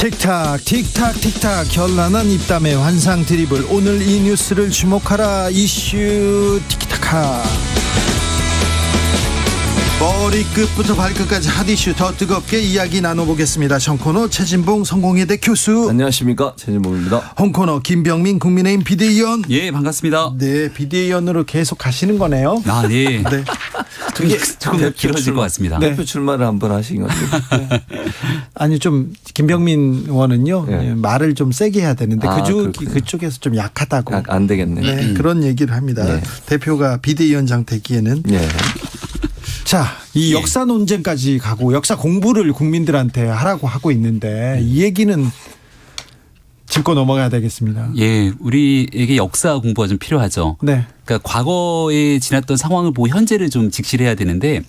틱탁 틱탁 틱탁 현란한 입담의 환상 드리블. 오늘 이 뉴스를 주목하라 이슈 티키타카. 머리끝부터 발끝까지 핫이슈 더 뜨겁게 이야기 나눠보겠습니다. 정코너 최진봉 성공회대 교수. 안녕하십니까, 최진봉입니다. 홍코너 김병민 국민의힘 비대위원. 예, 반갑습니다. 네, 비대위원으로 계속 가시는 거네요. 아, 네. 네. 그게 조금 길어질 것 같습니다. 네. 대표 출마를 한번 하신 건데. 아니 좀 김병민 의원은요, 네. 말을 좀 세게 해야 되는데 그렇군요. 그쪽에서 좀 약하다고. 안 되겠네. 네, 그런 얘기를 합니다. 네. 대표가 비대위원장 되기에는. 예. 자, 이 예. 역사 논쟁까지 가고 역사 공부를 국민들한테 하라고 하고 있는데 이 얘기는 짚고 넘어가야 되겠습니다. 예, 우리에게 역사 공부가 좀 필요하죠. 네. 그러니까 과거에 지났던 상황을 보고 현재를 좀 직시해야 되는데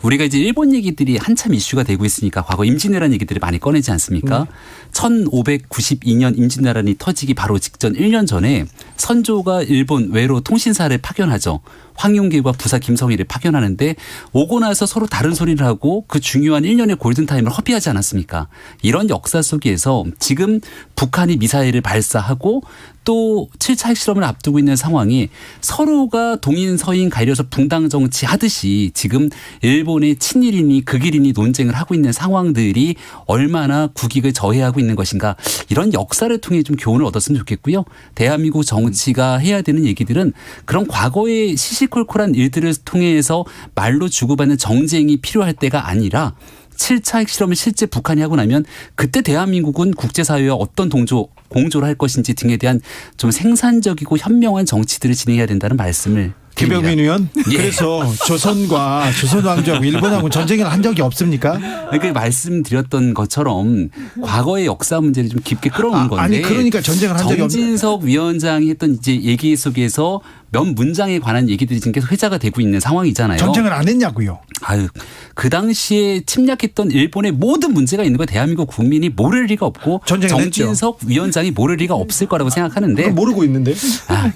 우리가 이제 일본 얘기들이 한참 이슈가 되고 있으니까 과거 임진왜란 얘기들을 많이 꺼내지 않습니까? 1592년 임진왜란이 터지기 바로 직전 1년 전에 선조가 일본 외로 통신사를 파견하죠. 황용길과 부사 김성희를 파견하는데 오고 나서 서로 다른 소리를 하고 그 중요한 1년의 골든타임을 허비하지 않았습니까? 이런 역사 속에서 지금 북한이 미사일을 발사하고 또 7차 핵실험을 앞두고 있는 상황이 서로가 동인 서인 가려서 붕당 정치 하듯이 지금 일본의 친일이니 극일이니 논쟁을 하고 있는 상황들이 얼마나 국익을 저해하고 있는 것인가, 이런 역사를 통해 좀 교훈을 얻었으면 좋겠고요. 대한민국 정치가 해야 되는 얘기들은 그런 과거의 시시콜콜한 일들을 통해서 말로 주고받는 정쟁이 필요할 때가 아니라 7차 핵실험을 실제 북한이 하고 나면 그때 대한민국은 국제사회와 어떤 공조를 할 것인지 등에 대한 좀 생산적이고 현명한 정치들을 진행해야 된다는 말씀을 드립니다. 김병민 의원. 예. 그래서 조선과 조선 왕조하고 일본하고 전쟁을 한 적이 없습니까? 그러니까 말씀드렸던 것처럼 과거의 역사 문제를 좀 깊게 끌어오는 건데. 아니 그러니까 전쟁을 한 적이 없. 정진석 위원장이 했던 이제 얘기 속에서 몇 문장에 관한 얘기들이 지금 계속 회자가 되고 있는 상황이잖아요. 전쟁을 안 했냐고요. 아유, 그 당시에 침략했던 일본의 모든 문제가 있는 거 대한민국 국민이 모를 리가 없고 전쟁을 정진석 위원장이 모를 리가 없을 거라고 생각하는데, 그건 모르고 있는데.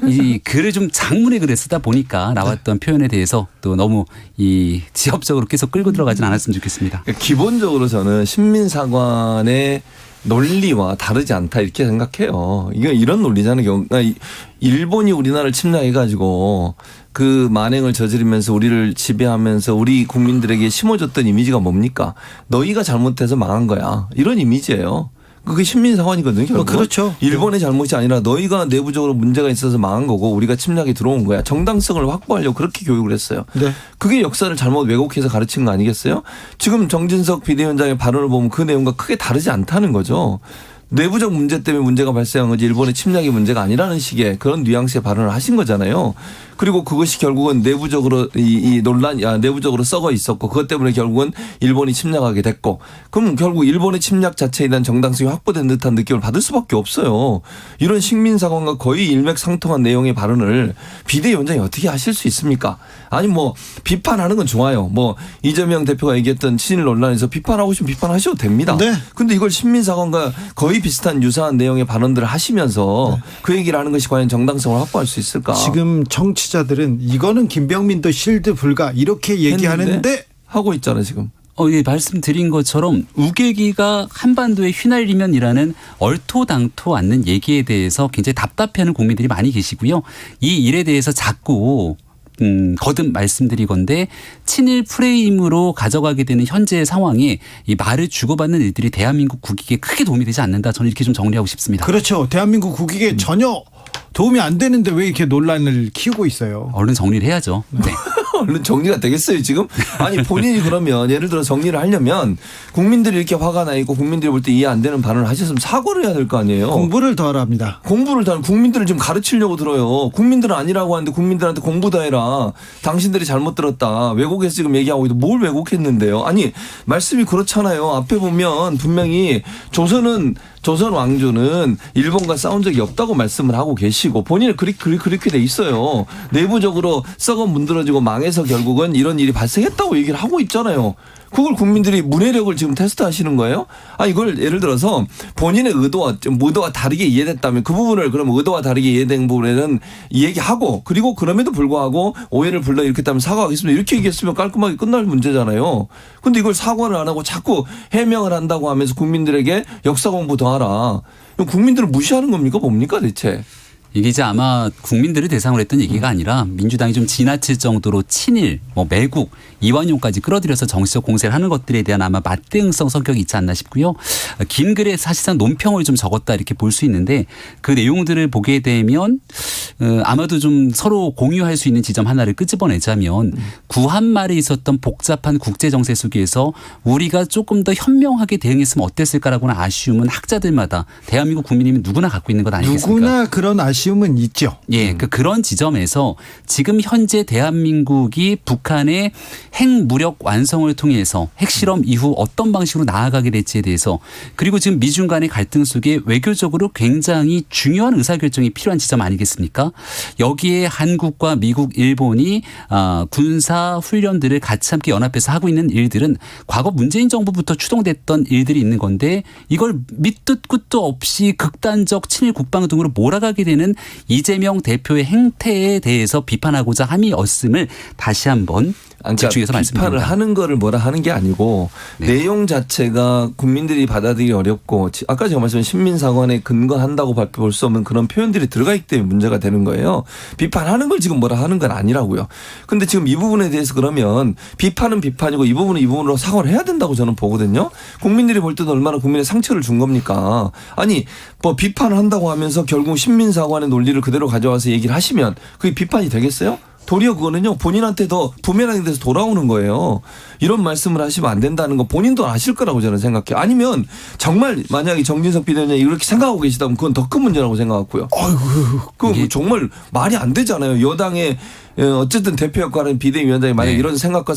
이 글을 좀 장문의 글을 쓰다 보니까 나왔던 표현에 대해서 또 너무 이 지엽적으로 계속 끌고 들어가진 않았으면 좋겠습니다. 기본적으로 저는 신민사관의 논리와 다르지 않다 이렇게 생각해요. 이거 이런 논리잖아요. 그러니까 일본이 우리나라를 침략해가지고 그 만행을 저지르면서 우리를 지배하면서 우리 국민들에게 심어줬던 이미지가 뭡니까? 너희가 잘못해서 망한 거야. 이런 이미지예요. 그게 신민사관이거든요. 결국. 그렇죠. 일본의 잘못이 아니라 너희가 내부적으로 문제가 있어서 망한 거고 우리가 침략이 들어온 거야. 정당성을 확보하려고 그렇게 교육을 했어요. 네. 그게 역사를 잘못 왜곡해서 가르친 거 아니겠어요? 지금 정진석 비대위원장의 발언을 보면 그 내용과 크게 다르지 않다는 거죠. 내부적 문제 때문에 문제가 발생한 거지 일본의 침략이 문제가 아니라는 식의 그런 뉘앙스의 발언을 하신 거잖아요. 그리고 그것이 결국은 내부적으로 이 논란, 내부적으로 썩어 있었고 그것 때문에 결국은 일본이 침략하게 됐고, 그럼 결국 일본의 침략 자체에 대한 정당성이 확보된 듯한 느낌을 받을 수밖에 없어요. 이런 식민사관과 거의 일맥상통한 내용의 발언을 비대위원장이 어떻게 하실 수 있습니까? 아니 뭐 비판하는 건 좋아요. 뭐 이재명 대표가 얘기했던 친일 논란에서 비판하고 싶으면 비판하셔도 됩니다. 네. 근데 이걸 신민사관과 거의 비슷한 유사한 내용의 발언들을 하시면서 그 얘기를 하는 것이 과연 정당성을 확보할 수 있을까? 지금 정치자들은 이거는 김병민도 실드 불가 이렇게 얘기하는데 하고 있잖아요 지금. 예, 말씀드린 것처럼 우계기가 한반도에 휘날리면이라는 얼토당토 않는 얘기에 대해서 굉장히 답답해하는 국민들이 많이 계시고요. 이 일에 대해서 자꾸 거듭 말씀드리건데 친일 프레임으로 가져가게 되는 현재의 상황에 이 말을 주고받는 일들이 대한민국 국익에 크게 도움이 되지 않는다. 저는 이렇게 좀 정리하고 싶습니다. 그렇죠. 대한민국 국익에 전혀 도움이 안 되는데 왜 이렇게 논란을 키우고 있어요? 얼른 정리를 해야죠. 네. 얼른 정리가 되겠어요 지금? 아니 본인이 그러면 예를 들어 정리를 하려면 국민들이 이렇게 화가 나 있고 국민들이 볼 때 이해 안 되는 발언을 하셨으면 사과를 해야 될 거 아니에요. 공부를 더 하랍니다. 공부를 더 하는, 국민들을 지금 가르치려고 들어요. 국민들은 아니라고 하는데 국민들한테 공부 더 해라. 당신들이 잘못 들었다. 왜곡해서 지금 얘기하고 있는데 뭘 왜곡했는데요. 아니 말씀이 그렇잖아요. 앞에 보면 분명히 조선 왕조는 일본과 싸운 적이 없다고 말씀을 하고 계시고 본인은 그렇게 돼 있어요. 내부적으로 썩어 문드러지고 망해서 해서 결국은 이런 일이 발생했다고 얘기를 하고 있잖아요. 그걸 국민들이 문해력을 지금 테스트하시는 거예요? 이걸 예를 들어서 본인의 의도와 다르게 이해됐다면 그 부분을 그럼 의도와 다르게 이해된 부분에는 얘기하고 그리고 그럼에도 불구하고 오해를 불러일으켰다면 사과하겠습니다. 이렇게 얘기했으면 깔끔하게 끝날 문제잖아요. 근데 이걸 사과를 안 하고 자꾸 해명을 한다고 하면서 국민들에게 역사 공부 더 하라. 국민들을 무시하는 겁니까? 뭡니까 대체? 이게 이제 아마 국민들을 대상으로 했던 얘기가 아니라 민주당이 좀 지나칠 정도로 친일, 매국, 이완용까지 끌어들여서 정치적 공세를 하는 것들에 대한 아마 맞대응성 성격이 있지 않나 싶고요. 긴 글에 사실상 논평을 좀 적었다 이렇게 볼 수 있는데 그 내용들을 보게 되면 아마도 좀 서로 공유할 수 있는 지점 하나를 끄집어내자면 구한말에 있었던 복잡한 국제 정세 속에서 우리가 조금 더 현명하게 대응했으면 어땠을까라고는 아쉬움은 학자들마다 대한민국 국민이면 누구나 갖고 있는 것 아니겠습니까? 누구나 그런 아쉬움은 있죠. 예, 그런 지점에서 지금 현재 대한민국이 북한의 핵무력 완성을 통해서 핵실험 이후 어떤 방식으로 나아가게 될지에 대해서 그리고 지금 미중 간의 갈등 속에 외교적으로 굉장히 중요한 의사결정이 필요한 지점 아니겠습니까? 여기에 한국과 미국, 일본이 군사 훈련들을 같이 함께 연합해서 하고 있는 일들은 과거 문재인 정부부터 추동됐던 일들이 있는 건데 이걸 밑도 끝도 없이 극단적 친일 국방 등으로 몰아가게 되는 이재명 대표의 행태에 대해서 비판하고자 함이었음을 다시 한번 집중해서 말씀드립니다. 비판을 하는 거를 뭐라 하는 게 아니고 내용 자체가 국민들이 받아들이기 어렵고 아까 제가 말씀드린 신민사관에 근거한다고 볼 수 없는 그런 표현들이 들어가 있기 때문에 문제가 되는 거예요. 비판하는 걸 지금 뭐라 하는 건 아니라고요. 그런데 지금 이 부분에 대해서 그러면 비판은 비판이고 이 부분은 이 부분으로 사과를 해야 된다고 저는 보거든요. 국민들이 볼 때도 얼마나 국민의 상처를 준 겁니까? 아니 비판을 한다고 하면서 결국 신민사관의 논리를 그대로 가져와서 얘기를 하시면 그게 비판이 되겠어요? 도리어 그거는요 본인한테 더 부메랑이 돼서 돌아오는 거예요. 이런 말씀을 하시면 안 된다는 거 본인도 아실 거라고 저는 생각해요. 아니면 정말 만약에 정진석 비대위원장이 이렇게 생각하고 계시다면 그건 더 큰 문제라고 생각하고요. 그 정말 말이 안 되잖아요. 여당의 어쨌든 대표 역할은 비대위원장이 만약 이런 생각과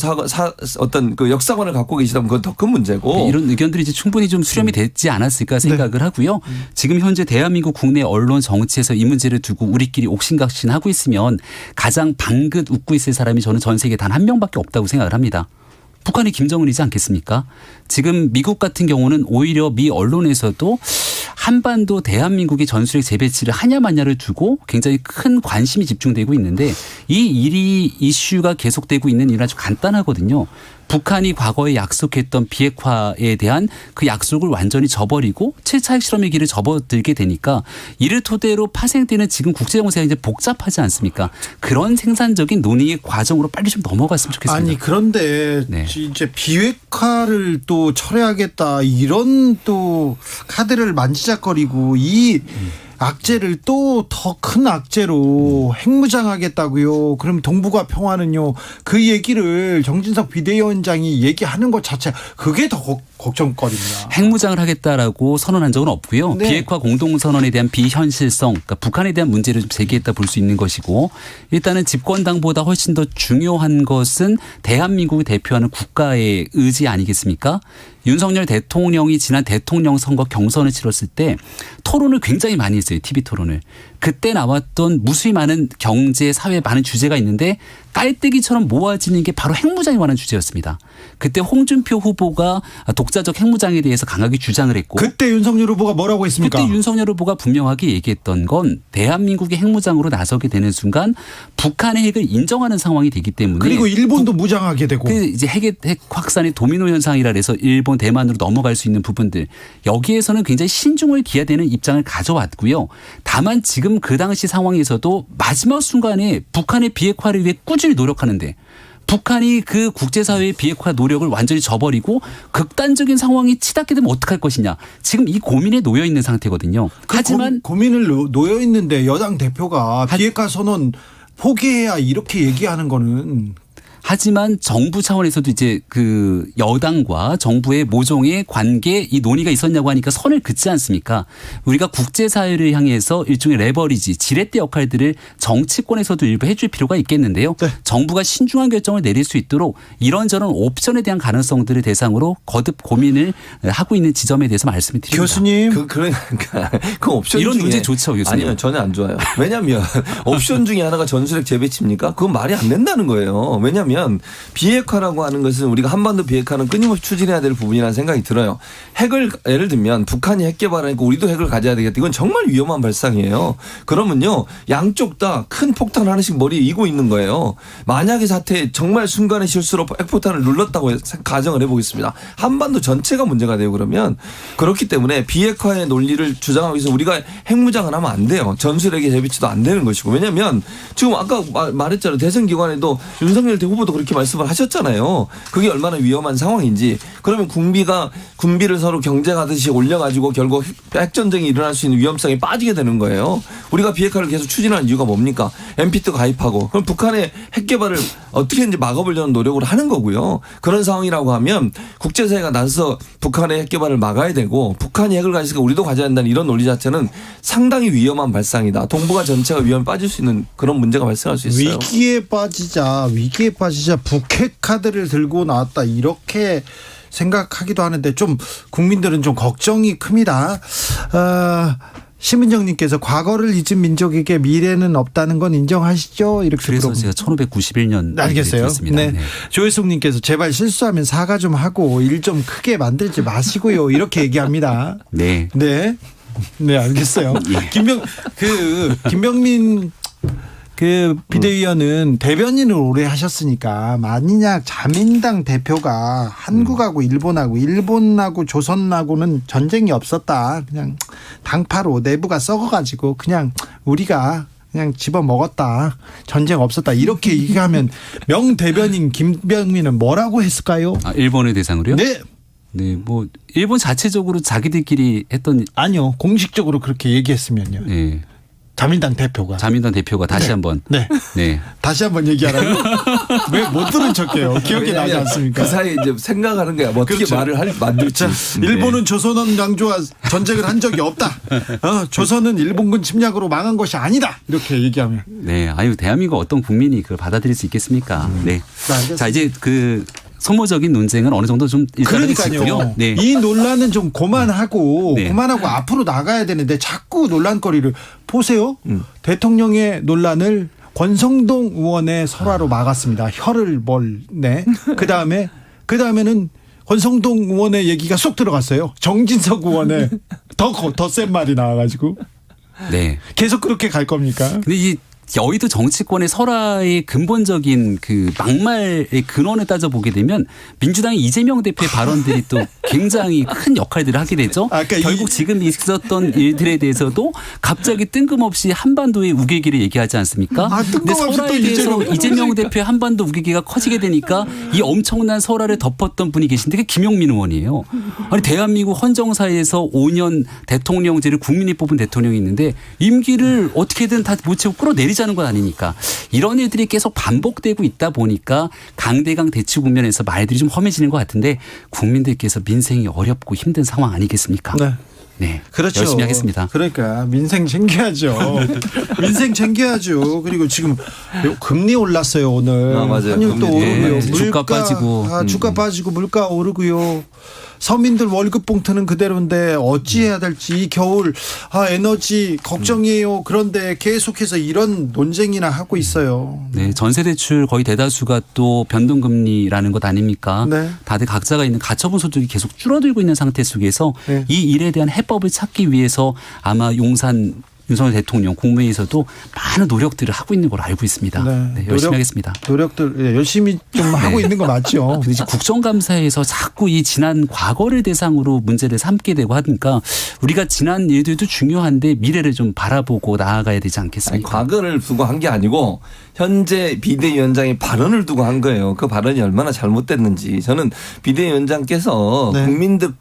어떤 그 역사관을 갖고 계시다면 그건 더 큰 문제고. 이런 의견들이 이제 충분히 좀 수렴이 됐지 않았을까 생각을 하고요. 지금 현재 대한민국 국내 언론 정치에서 이 문제를 두고 우리끼리 옥신각신하고 있으면 가장 방긋 웃고 있을 사람이 저는 전 세계에 단 한 명밖에 없다고 생각을 합니다. 북한이 김정은이지 않겠습니까? 지금 미국 같은 경우는 오히려 미 언론에서도 한반도 대한민국의 전술핵 재배치를 하냐 마냐를 두고 굉장히 큰 관심이 집중되고 있는데 이 이슈가 계속되고 있는 이유는 아주 간단하거든요. 북한이 과거에 약속했던 비핵화에 대한 그 약속을 완전히 저버리고 7차 핵실험의 길을 접어들게 되니까 이를 토대로 파생되는 지금 국제정세가 이제 복잡하지 않습니까? 그런 생산적인 논의의 과정으로 빨리 좀 넘어갔으면 좋겠습니다. 아니 그런데 이제 비핵화를 또 철회하겠다 이런 또 카드를 만지작거리고 이 악재를 또 더 큰 악재로 핵무장하겠다고요. 그럼 동북아 평화는요. 그 얘기를 정진석 비대위원장이 얘기하는 것 자체 그게 더 걱정거리입니다. 핵무장을 하겠다라고 선언한 적은 없고요. 네. 비핵화 공동선언에 대한 비현실성, 그러니까 북한에 대한 문제를 좀 제기했다 볼 수 있는 것이고 일단은 집권당보다 훨씬 더 중요한 것은 대한민국을 대표하는 국가의 의지 아니겠습니까? 윤석열 대통령이 지난 대통령 선거 경선을 치렀을 때 토론을 굉장히 많이 했어요. TV 토론을. 그때 나왔던 무수히 많은 경제, 사회 많은 주제가 있는데 깔때기처럼 모아지는 게 바로 핵무장에 관한 주제였습니다. 그때 홍준표 후보가 독자적 핵무장에 대해서 강하게 주장을 했고 그때 윤석열 후보가 뭐라고 했습니까? 그때 윤석열 후보가 분명하게 얘기했던 건 대한민국이 핵무장으로 나서게 되는 순간 북한의 핵을 인정하는 상황이 되기 때문에 그리고 일본도 무장하게 되고 그 이제 핵 확산의 도미노 현상이라 해서 일본, 대만으로 넘어갈 수 있는 부분들 여기에서는 굉장히 신중을 기해야 되는 입장을 가져왔고요. 다만 지금 그 당시 상황에서도 마지막 순간에 북한의 비핵화를 위해 꾸준히 노력하는데 북한이 그 국제사회의 비핵화 노력을 완전히 저버리고 극단적인 상황이 치닫게 되면 어떡할 것이냐. 지금 이 고민에 놓여 있는 상태거든요. 하지만 고민을 놓여 있는데 여당 대표가 비핵화 선언 포기해야 이렇게 얘기하는 거는 하지만 정부 차원에서도 이제 그 여당과 정부의 모종의 관계 이 논의가 있었냐고 하니까 선을 긋지 않습니까? 우리가 국제사회를 향해서 일종의 레버리지, 지렛대 역할들을 정치권에서도 일부 해줄 필요가 있겠는데요. 네. 정부가 신중한 결정을 내릴 수 있도록 이런저런 옵션에 대한 가능성들을 대상으로 거듭 고민을 하고 있는 지점에 대해서 말씀을 드립니다. 교수님. 그러니까 그 옵션 이런 중에 문제 좋죠, 교수님. 아니요, 전혀 안 좋아요. 왜냐하면 옵션 중에 하나가 전술핵 재배치입니까? 그건 말이 안 된다는 거예요. 왜냐하면 뭐냐면 비핵화라고 하는 것은 우리가 한반도 비핵화는 끊임없이 추진해야 될 부분이라는 생각이 들어요. 핵을 예를 들면 북한이 핵 개발하니까 우리도 핵을 가져야 되겠다. 이건 정말 위험한 발상이에요. 그러면요 양쪽 다 큰 폭탄 하나씩 머리에 이고 있는 거예요. 만약에 사태 정말 순간의 실수로 핵폭탄을 눌렀다고 가정을 해보겠습니다. 한반도 전체가 문제가 돼요. 그러면 그렇기 때문에 비핵화의 논리를 주장하기 위해서 우리가 핵무장을 하면 안 돼요. 전술핵의 재배치도 안 되는 것이고 왜냐하면 지금 아까 말했잖아요. 대선 기간에도 윤석열 후보도 그렇게 말씀을 하셨잖아요. 그게 얼마나 위험한 상황인지. 그러면 군비를 서로 경쟁하듯이 올려가지고 결국 핵전쟁이 일어날 수 있는 위험성이 빠지게 되는 거예요. 우리가 비핵화를 계속 추진하는 이유가 뭡니까? NPT 가입하고 그럼 북한의 핵 개발을 어떻게든지 막아보려는 노력을 하는 거고요. 그런 상황이라고 하면 국제사회가 나서서 북한의 핵 개발을 막아야 되고 북한이 핵을 가지니까 우리도 가져야 한다는 이런 논리 자체는 상당히 위험한 발상이다. 동북아 전체가 위험에 빠질 수 있는 그런 문제가 발생할 수 있어요. 위기에 빠지자 북핵 카드를 들고 나왔다 이렇게 생각하기도 하는데 좀 국민들은 좀 걱정이 큽니다. 심은정님께서 과거를 잊은 민족에게 미래는 없다는 건 인정하시죠? 이렇게 그래서 제가 1591년 알겠어요. 네. 네. 조혜숙님께서 제발 실수하면 사과 좀 하고 일 좀 크게 만들지 마시고요. 이렇게 얘기합니다. 네. 네. 네, 알겠어요. 예. 김병민 비대위원은 대변인을 오래 하셨으니까 만약 자민당 대표가 한국하고 일본하고 조선하고는 전쟁이 없었다. 그냥 당파로 내부가 썩어가지고 그냥 우리가 그냥 집어먹었다. 전쟁 없었다. 이렇게 얘기하면 명 대변인 김병민은 뭐라고 했을까요? 일본을 대상으로요? 네. 네, 뭐 일본 자체적으로 자기들끼리 했던 아니요. 공식적으로 그렇게 얘기했으면요. 네. 자민당 대표가 다시 한번 네. 다시 한번 얘기하라고. 왜 못 들은 척해요? 기억이 나지 않습니까? 그 사이에 이제 생각하는 거야. 뭐 어떻게 그렇죠. 말을 만들지. 일본은 조선은 양조와 전쟁을 한 적이 없다. 조선은 일본군 침략으로 망한 것이 아니다. 이렇게 얘기하면. 네, 대한민국 어떤 국민이 그걸 받아들일 수 있겠습니까? 네. 알겠습니다. 자, 이제 소모적인 논쟁은 어느 정도 좀 일단은 그러니까요. 짚고요. 네. 이 논란은 좀 그만하고 네. 앞으로 나가야 되는데 자꾸 논란거리를 보세요. 대통령의 논란을 권성동 의원의 설화로 막았습니다. 혀를 네. 그다음에는 권성동 의원의 얘기가 쏙 들어갔어요. 정진석 의원의 더 센 말이 나와가지고. 네. 계속 그렇게 갈 겁니까? 근데 이 여의도 정치권의 설화의 근본적인 막말의 근원을 따져보게 되면 민주당의 이재명 대표의 발언들이 또 굉장히 큰 역할들을 하게 되죠. 결국 지금 있었던 일들에 대해서도 갑자기 뜬금없이 한반도의 우기기를 얘기하지 않습니까? 근데 설화에 대해서 이재명 대표의 한반도 우기기가 커지게 되니까 이 엄청난 설화를 덮었던 분이 계신데 그게 김용민 의원이에요. 아니 대한민국 헌정사에서 5년 대통령제를 국민이 뽑은 대통령이 있는데 임기를 어떻게든 다 못 채우고 끌어내리지 하는 건 아니니까 이런 일들이 계속 반복되고 있다 보니까 강대강 대치 국면에서 말들이 좀 험해지는 것 같은데 국민들께서 민생이 어렵고 힘든 상황 아니겠습니까? 네. 네. 그렇죠. 열심히 하겠습니다. 그러니까 민생 챙겨야죠. 민생 챙겨야죠. 그리고 지금 금리 올랐어요 오늘. 맞아요. 환율도 오르고요. 주가 빠지고. 주가 빠지고 물가 오르고요. 서민들 월급 봉투는 그대로인데 어찌해야 될지 이 겨울 에너지 걱정이에요. 그런데 계속해서 이런 논쟁이나 하고 있어요. 네, 전세 대출 거의 대다수가 또 변동금리라는 것 아닙니까? 네. 다들 각자가 있는 가처분 소득이 계속 줄어들고 있는 상태 속에서 네. 이 일에 대한 해법을 찾기 위해서 아마 용산 윤석열 대통령 국무회의에서도 많은 노력들을 하고 있는 걸로 알고 있습니다. 네, 열심히 하겠습니다. 노력들 열심히 좀 하고 있는 거 맞죠? 근데 이제 국정감사에서 자꾸 이 지난 과거를 대상으로 문제를 삼게 되고 하니까 우리가 지난 일들도 중요한데 미래를 좀 바라보고 나아가야 되지 않겠습니까? 과거를 두고 한 게 아니고 현재 비대위원장의 발언을 두고 한 거예요. 그 발언이 얼마나 잘못됐는지 저는 비대위원장께서 네.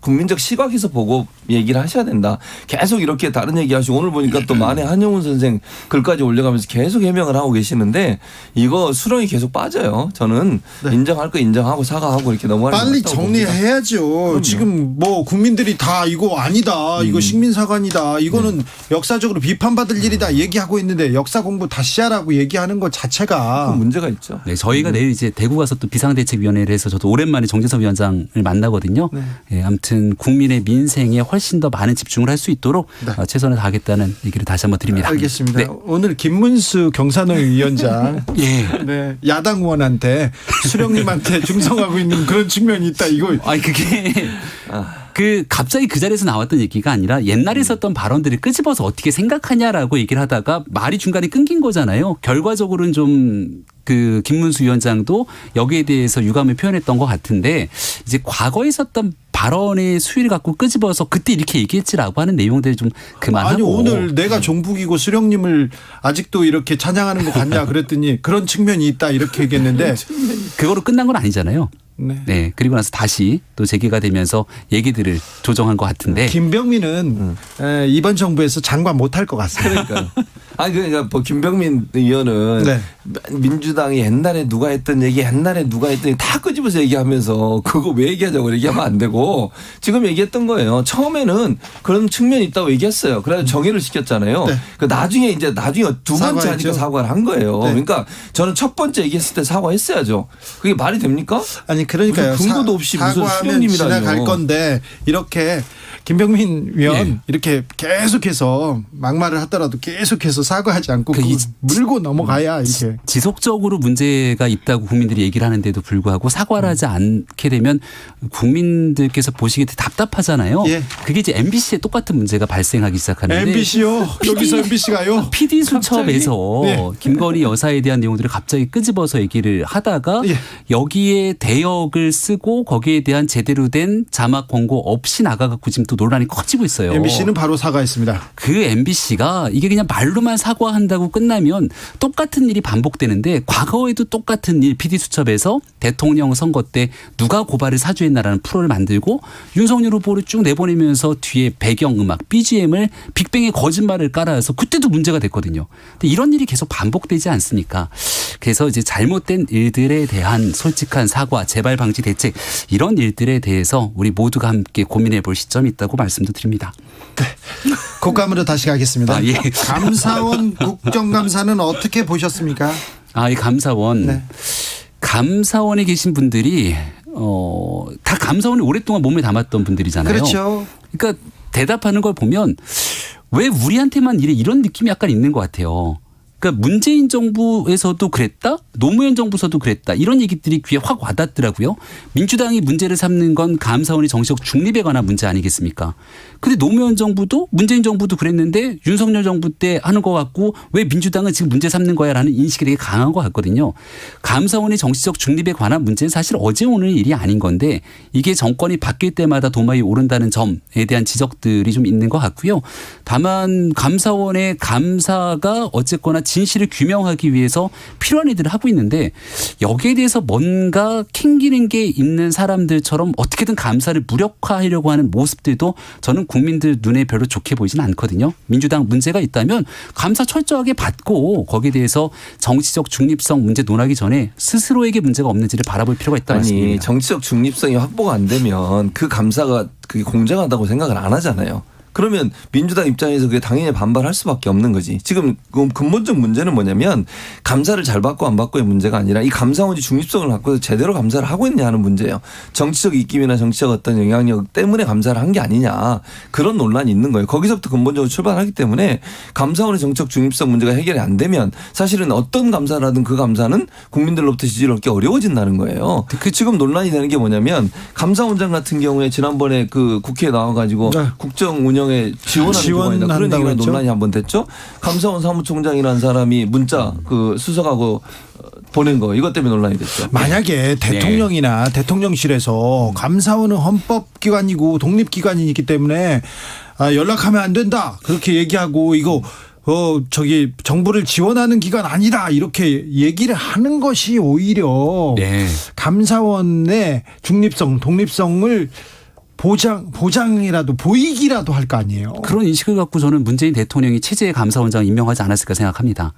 국민적 시각에서 보고 얘기를 하셔야 된다. 계속 이렇게 다른 얘기하시고 오늘 보니까 또 만해 한용운 선생 글까지 올려가면서 계속 해명을 하고 계시는데 이거 수렁이 계속 빠져요. 저는 네. 인정할 거 인정하고 사과하고 이렇게 넘어가는 빨리 정리해야죠. 지금 뭐 국민들이 다 이거 아니다. 이거 식민사관이다. 이거는 역사적으로 비판받을 일이다. 얘기하고 있는데 역사 공부 다시 하라고 얘기하는 거 자체가 문제가 있죠. 네, 저희가 내일 이제 대구 가서 또 비상대책위원회를 해서 저도 오랜만에 정진석 위원장을 만나거든요. 네. 예, 아무튼 국민의 민생에 훨씬 더 많은 집중을 할 수 있도록 네. 최선을 다하겠다는 얘기를 다시 한번 드립니다. 알겠습니다. 네. 오늘 김문수 경산호 위원장 예. 네, 야당 의원한테 수령님한테 중성하고 있는 그런 측면이 있다. 이거 아니 그게 갑자기 그 자리에서 나왔던 얘기가 아니라 옛날에 썼던 발언들을 끄집어서 어떻게 생각하냐라고 얘기를 하다가 말이 중간에 끊긴 거잖아요. 결과적으로는 좀 김문수 위원장도 여기에 대해서 유감을 표현했던 것 같은데 이제 과거에 썼던 발언의 수위를 갖고 끄집어서 그때 이렇게 얘기했지라고 하는 내용들을 좀 그만하고. 아니 오늘 내가 종북이고 수령님을 아직도 이렇게 찬양하는 거 같냐 그랬더니 그런 측면이 있다 이렇게 얘기했는데 그거로 끝난 건 아니잖아요. 네. 네. 그리고 나서 다시 또 재개가 되면서 얘기들을 조정한 것 같은데. 김병민은 이번 정부에서 장관 못할 것 같습니다. 그러니까. 아니 그러니까 뭐 김병민 의원은 네. 민주당이 옛날에 누가 했던 얘기 옛날에 누가 했더니 다 끄집어서 얘기하면서 그거 왜 얘기하자고 얘기하면 안 되고 지금 얘기했던 거예요. 처음에는 그런 측면이 있다고 얘기했어요. 그래서 정의를 시켰잖아요. 네. 나중에 두 번째 사과했죠. 하니까 사과를 한 거예요. 네. 그러니까 저는 첫 번째 얘기했을 때 사과했어야죠. 그게 말이 됩니까? 아니 그러니까요. 무슨 근거도 없이 무슨 사과하면 수령님이라뇨. 지나갈 건데 이렇게 김병민 의원 예. 이렇게 계속해서 막말을 하더라도 계속해서 사과하지 않고 물고 넘어가야 이게. 지속적으로 문제가 있다고 국민들이 얘기를 하는데도 불구하고 사과를 하지 않게 되면 국민들께서 보시기에 답답하잖아요. 예. 그게 이제 MBC에 똑같은 문제가 발생하기 시작하는데. MBC요? 여기서 MBC가요? PD 수첩에서 네. 김건희 여사에 대한 내용들을 갑자기 끄집어서 얘기를 하다가 예. 여기에 대역을 쓰고 거기에 대한 제대로 된 자막 광고 없이 나가갖고 지금 또 논란이 커지고 있어요. MBC는 바로 사과했습니다. 그 MBC가 이게 그냥 말로만 사과한다고 끝나면 똑같은 일이 반복되는데 과거에도 똑같은 일 PD수첩에서 대통령 선거 때 누가 고발을 사주했나라는 프로를 만들고 윤석열 후보를 쭉 내보내면서 뒤에 배경음악 BGM을 빅뱅의 거짓말을 깔아서 그때도 문제가 됐거든요. 근데 이런 일이 계속 반복되지 않습니까? 그래서 이제 잘못된 일들에 대한 솔직한 사과, 재발 방지 대책 이런 일들에 대해서 우리 모두가 함께 고민해 볼 시점이 있다고 말씀도 드립니다. 네. 국감으로 다시 가겠습니다. 예. 감사원 국정감사는 어떻게 보셨습니까? 이 감사원. 네. 감사원에 계신 분들이 다 감사원에 오랫동안 몸에 담았던 분들이잖아요. 그렇죠. 그러니까 대답하는 걸 보면 왜 우리한테만 이런 느낌이 약간 있는 것 같아요. 그러니까 문재인 정부에서도 그랬다, 노무현 정부에서도 그랬다 이런 얘기들이 귀에 확 와닿더라고요. 민주당이 문제를 삼는 건 감사원의 정치적 중립에 관한 문제 아니겠습니까? 근데 노무현 정부도 문재인 정부도 그랬는데 윤석열 정부 때 하는 것 같고 왜 민주당은 지금 문제 삼는 거야라는 인식이 되게 강한 것 같거든요. 감사원의 정치적 중립에 관한 문제는 사실 어제 오늘 일이 아닌 건데 이게 정권이 바뀔 때마다 도마에 오른다는 점에 대한 지적들이 좀 있는 것 같고요. 다만 감사원의 감사가 어쨌거나 진실을 규명하기 위해서 필요한 일들을 하고 있는데 여기에 대해서 뭔가 캥기는 게 있는 사람들처럼 어떻게든 감사를 무력화하려고 하는 모습들도 저는 국민들 눈에 별로 좋게 보이진 않거든요. 민주당 문제가 있다면 감사 철저하게 받고 거기에 대해서 정치적 중립성 문제 논하기 전에 스스로에게 문제가 없는지를 바라볼 필요가 있다는 말씀입니다. 아니 정치적 중립성이 확보가 안 되면 그 감사가 그게 공정하다고 생각을 안 하잖아요. 그러면 민주당 입장에서 그게 당연히 반발할 수밖에 없는 거지. 지금 근본적 문제는 뭐냐면 감사를 잘 받고 안 받고의 문제가 아니라 이 감사원이 중립성을 갖고 제대로 감사를 하고 있냐 하는 문제예요. 정치적 입김이나 정치적 어떤 영향력 때문에 감사를 한 게 아니냐 그런 논란이 있는 거예요. 거기서부터 근본적으로 출발하기 때문에 감사원의 정치적 중립성 문제가 해결이 안 되면 사실은 어떤 감사라든 그 감사는 국민들로부터 지지를 얻기 어려워진다는 거예요. 그 지금 논란이 되는 게 뭐냐면 감사원장 같은 경우에 지난번에 그 국회에 나와가지고 네. 국정 운영 지원하는 그런 얘기가 논란이 한번 됐죠. 감사원 사무총장이라는 사람이 문자 그 수석하고 보낸 거 이것 때문에 논란이 됐죠. 만약에 대통령이나 대통령실에서 감사원은 헌법기관이고 독립기관이기 때문에 연락하면 안 된다 그렇게 얘기하고 이거 정부를 지원하는 기관 아니다 이렇게 얘기를 하는 것이 오히려 감사원의 중립성, 독립성을 보장이라도 보이기라도 할 거 아니에요. 그런 인식을 갖고 저는 문재인 대통령이 체제의 감사원장을 임명하지 않았을까 생각합니다.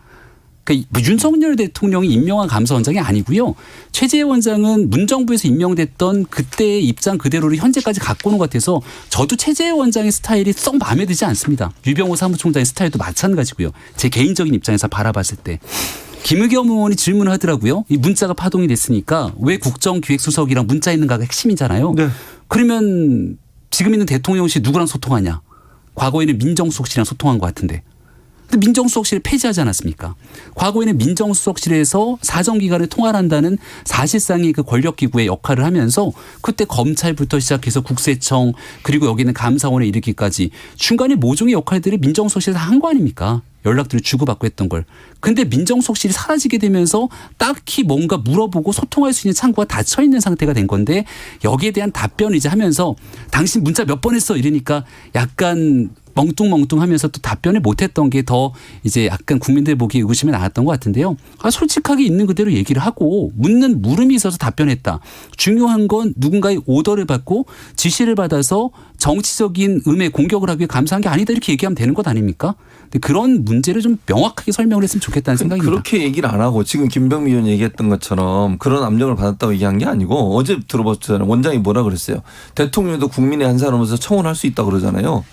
그러니까 윤석열 대통령이 임명한 감사원장이 아니고요. 최재해 원장은 문정부에서 임명됐던 그때의 입장 그대로를 현재까지 갖고 오는 것 같아서 저도 최재해 원장의 스타일이 썩 마음에 들지 않습니다. 유병호 사무총장의 스타일도 마찬가지고요. 제 개인적인 입장에서 바라봤을 때. 김의겸 의원이 질문을 하더라고요. 이 문자가 파동이 됐으니까 왜 국정기획수석이랑 문자 있는가가 핵심이잖아요. 네. 그러면 지금 있는 대통령실 누구랑 소통하냐. 과거에는 민정수석실이랑 소통한 것 같은데. 근데 민정수석실을 폐지하지 않았습니까? 과거에는 민정수석실에서 사정기관을 통할한다는 사실상의 그 권력기구의 역할을 하면서 그때 검찰부터 시작해서 국세청 그리고 여기는 감사원에 이르기까지 중간에 모종의 역할들을 민정수석실에서 한 거 아닙니까? 연락들을 주고받고 했던 걸. 근데 민정수석실이 사라지게 되면서 딱히 뭔가 물어보고 소통할 수 있는 창구가 닫혀 있는 상태가 된 건데 여기에 대한 답변을 이제 하면서 당신 문자 몇 번 했어 이러니까 약간 멍뚱멍뚱하면서 또 답변을 못했던 게 더 이제 약간 국민들 보기에 의구심이 나왔던 것 같은데요. 솔직하게 있는 그대로 얘기를 하고 묻는 물음이 있어서 답변했다. 중요한 건 누군가의 오더를 받고 지시를 받아서 정치적인 음에 공격을 하기 위해 감사한 게 아니다 이렇게 얘기하면 되는 것 아닙니까? 근데 그런 문제를 좀 명확하게 설명을 했으면 좋겠다는 생각입니다. 그렇게 얘기를 안 하고 지금 김병미 의원 얘기했던 것처럼 그런 압력을 받았다고 얘기한 게 아니고 어제 들어봤잖아요. 원장이 뭐라 그랬어요. 대통령도 국민의 한 사람으로서 청원할 수 있다고 그러잖아요.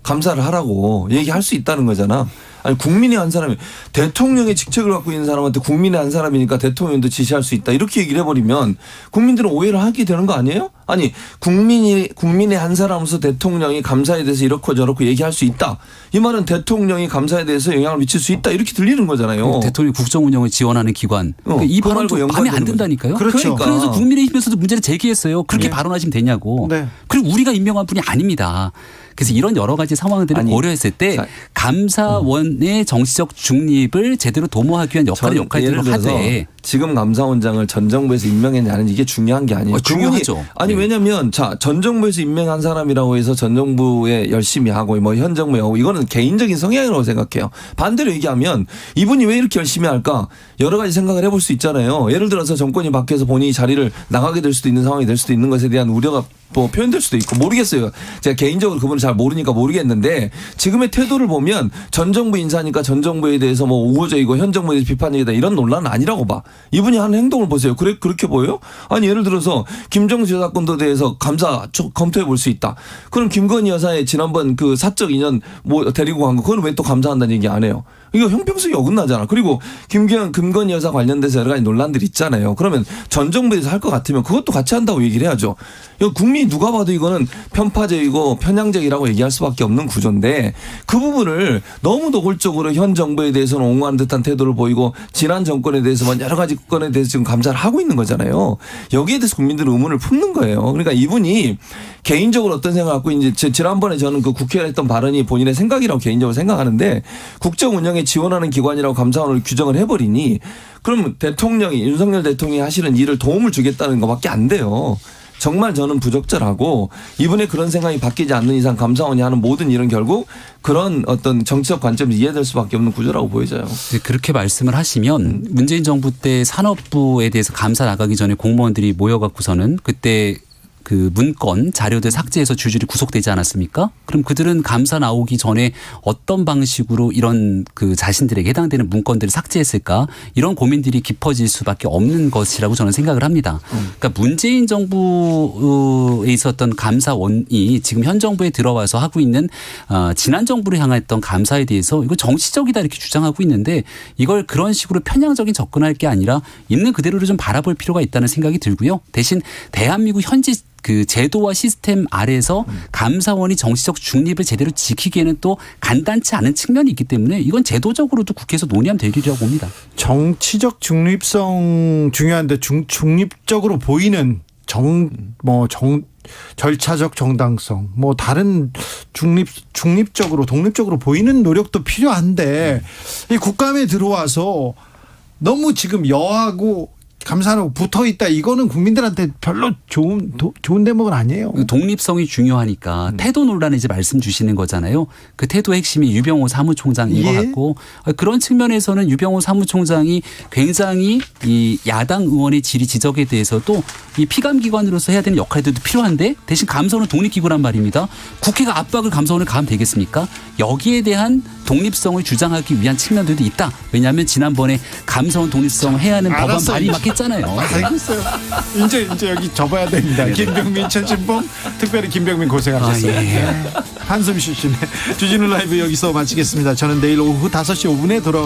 감사를 하라고 얘기할 수 있다는 거잖아. 아니 국민의 한 사람이 대통령의 직책을 갖고 있는 사람한테 국민의 한 사람이니까 대통령도 지시할 수 있다 이렇게 얘기를 해버리면 국민들은 오해를 하게 되는 거 아니에요? 아니 국민의 한 사람으로서 대통령이 감사에 대해서 이렇고 저렇고 얘기할 수 있다. 이 말은 대통령이 감사에 대해서 영향을 미칠 수 있다 이렇게 들리는 거잖아요. 대통령 국정 운영을 지원하는 기관. 그러니까 이 발언 좀 반이 안 된다니까요. 그렇죠. 그래서 국민의힘에서도 문제를 제기했어요. 그렇게 발언하시면 되냐고. 네. 그리고 우리가 임명한 분이 아닙니다. 그래서 이런 여러 가지 상황들을 고려했을 때 감사원의 정치적 중립을 제대로 도모하기 위한 역할들을 하되 지금 감사원장을 전 정부에서 임명했냐는 이게 중요한 게 아니에요. 중요하죠. 아니 왜냐하면 전 정부에서 임명한 사람이라고 해서 전 정부에 열심히 하고 뭐 현 정부에 하고 이거는 개인적인 성향이라고 생각해요. 반대로 얘기하면 이분이 왜 이렇게 열심히 할까 여러 가지 생각을 해볼 수 있잖아요. 예를 들어서 정권이 바뀌어서 본인이 자리를 나가게 될 수도 있는 상황이 될 수도 있는 것에 대한 우려가 뭐 표현될 수도 있고 모르겠어요. 제가 개인적으로 그분을 잘 모르니까 모르겠는데 지금의 태도를 보면 전 정부 인사니까 전 정부에 대해서 뭐 우호적이고 현 정부에 대해서 비판적이다 이런 논란은 아니라고 봐. 이분이 하는 행동을 보세요. 그렇게 보여요? 아니 예를 들어서 김정수 여사 건도 대해서 감사 검토해 볼 수 있다. 그럼 김건희 여사의 지난번 그 사적 인연 뭐 데리고 간 거 그건 왜 또 감사한다는 얘기 안 해요? 이거 형평성이 어긋나잖아. 그리고 김건희 여사 관련돼서 여러 가지 논란들이 있잖아요. 그러면 전 정부에서 할 것 같으면 그것도 같이 한다고 얘기를 해야죠. 이거 국민이 누가 봐도 이거는 편파적이고 편향적이라고 얘기할 수밖에 없는 구조인데 그 부분을 너무 노골적으로 현 정부에 대해서는 옹호하는 듯한 태도를 보이고 지난 정권에 대해서만 여러 가지 건에 대해서 지금 감사를 하고 있는 거잖아요. 여기에 대해서 국민들은 의문을 품는 거예요. 그러니까 이분이 개인적으로 어떤 생각을 갖고 이제 지난번에 저는 그 국회에 했던 발언이 본인의 생각이라고 개인적으로 생각하는데 국정 운영에 지원하는 기관이라고 감사원을 규정을 해버리니 그럼 대통령이 윤석열 대통령이 하시는 일을 도움을 주겠다는 것밖에 안 돼요. 정말 저는 부적절하고 이분의 그런 생각이 바뀌지 않는 이상 감사원이 하는 모든 일은 결국 그런 어떤 정치적 관점에서 이해될 수밖에 없는 구조라고 보여져요. 그렇게 말씀을 하시면 문재인 정부 때 산업부에 대해서 감사 나가기 전에 공무원들이 모여갖고서는 그때 그 문건 자료들 삭제해서 줄줄이 구속되지 않았습니까? 그럼 그들은 감사 나오기 전에 어떤 방식으로 이런 그 자신들에게 해당되는 문건들을 삭제했을까? 이런 고민들이 깊어질 수밖에 없는 것이라고 저는 생각을 합니다. 그러니까 문재인 정부에 있었던 감사원이 지금 현 정부에 들어와서 하고 있는 지난 정부를 향했던 감사에 대해서 이거 정치적이다 이렇게 주장하고 있는데 이걸 그런 식으로 편향적인 접근할 게 아니라 있는 그대로를 좀 바라볼 필요가 있다는 생각이 들고요. 대신 대한민국 현지 그 제도와 시스템 아래에서 감사원이 정치적 중립을 제대로 지키기에는 또 간단치 않은 측면이 있기 때문에 이건 제도적으로도 국회에서 논의하면 될 일이라고 봅니다. 정치적 중립성 중요한데 중립적으로 보이는 절차적 정당성 뭐 다른 중립적으로 독립적으로 보이는 노력도 필요한데 이 국감에 들어와서 너무 지금 여하고 감사하고 붙어 있다. 이거는 국민들한테 별로 좋은 대목은 아니에요. 독립성이 중요하니까 태도 논란에 이제 말씀 주시는 거잖아요. 그 태도의 핵심이 유병호 사무총장인 것 같고 그런 측면에서는 유병호 사무총장이 굉장히 이 야당 의원의 질의 지적에 대해서도 이 피감기관으로서 해야 되는 역할들도 필요한데 대신 감사원은 독립기구란 말입니다. 국회가 압박을 감사원을 가하면 되겠습니까? 여기에 대한 독립성을 주장하기 위한 측면들도 있다. 왜냐하면 지난번에 감사원 독립성 해야 하는 법안 발의 막했잖아요. 알겠어요. 이제 여기 접어야 됩니다. 김병민, 최진봉, 특별히 김병민 고생하셨어요. 한숨 쉬시네. 주진우 라이브 여기서 마치겠습니다. 저는 내일 오후 5시 5분에 돌아옵니다.